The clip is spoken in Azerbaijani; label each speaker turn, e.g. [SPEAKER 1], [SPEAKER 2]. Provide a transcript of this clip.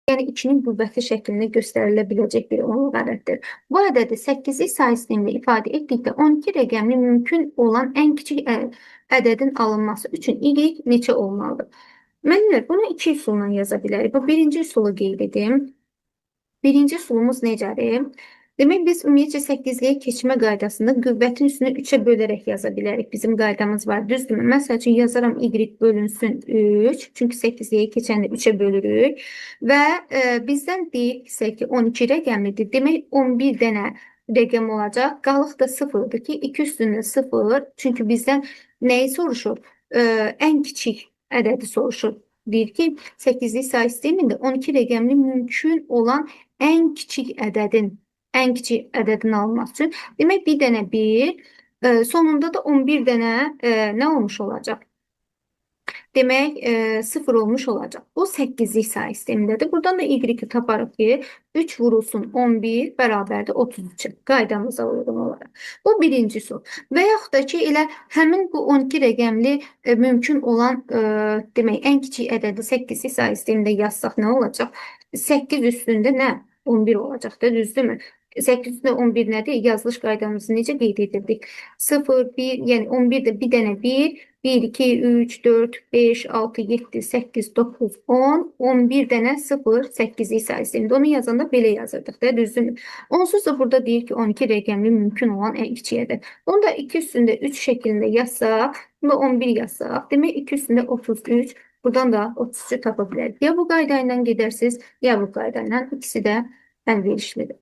[SPEAKER 1] Yəni 2-nin qüvvəti şəklində göstərilə biləcək bir onluq ədəddir. Bu ədədi 8'lik sayı sistemində ifadə etdikdə 12 rəqəmli mümkün olan ən kiçik ədədin alınması üçün y neçə olmalıdır? Müəllimlər, bunu iki üsulla yaza bilərik. Bu birinci üsulu qeyd edim. Birinci üsulumuz necədir? Demək, biz ümumiyyətcə 8'liyə keçmə qaydasında qüvvətin üstünü 3'ə bölərək yaza bilərik. Bizim qaydamız var, düzdürmü? Məsəl üçün yazaram y bölünsün 3. Çünki 8'liyə keçəndə 3'ə bölürük. Və bizdən deyirsə ki, 12 rəqəmlidir. Demək, 11 dənə rəqəm olacaq. Qalıq da 0'dır ki, 2 üstündə 0. Çünki bizdən nəyi soruşur? Ən kiçik ədədi soruşur. Deyir ki, 8'lik sayı sistemində 12 rəqəmli mümkün olan ən kiçik ədədin alınması üçün. Demək, bir dənə 1, sonunda da 11 dənə nə olmuş olacaq? Demək, 0 olmuş olacaq. Bu 8'lik sayı sistemindədir. Buradan da y taparıq ki, 3 vurulsun 11 bərabərdir 33. Qaydamıza uyğun olaraq. Bu birinci üsul. Və yaxud da ki, elə həmin bu 12 rəqəmli mümkün olan demək, ən kiçik ədədi 8'lik sayı sistemində yazsaq nə olacaq? 8 üstündə nə? 11 olacaq da, düzdürmü? 8 üstündə 11 nədir? Yazılış qaydamızı necə qeyd edirdik? 0, 1, yəni 11'də bir dənə 1, 1, 2, 3, 4, 5, 6, 7, 8, 9, 10, 11 dənə 0, 8'lik sayı sistemində. Onu yazanda belə yazırdıq da, düzdürmü? Onsuz da burada deyir ki, 12 rəqəmli mümkün olan ən kiçik ədəd. Onu da 2 üstündə 3 şəklində yazsaq, bunu da 11 yazsaq, demək 2 üstündə 33, buradan da 33'ü tapa bilərik. Ya bu qayda ilə gedərsiniz, ya bu qayda ilə, ikisi də əlverişlidir.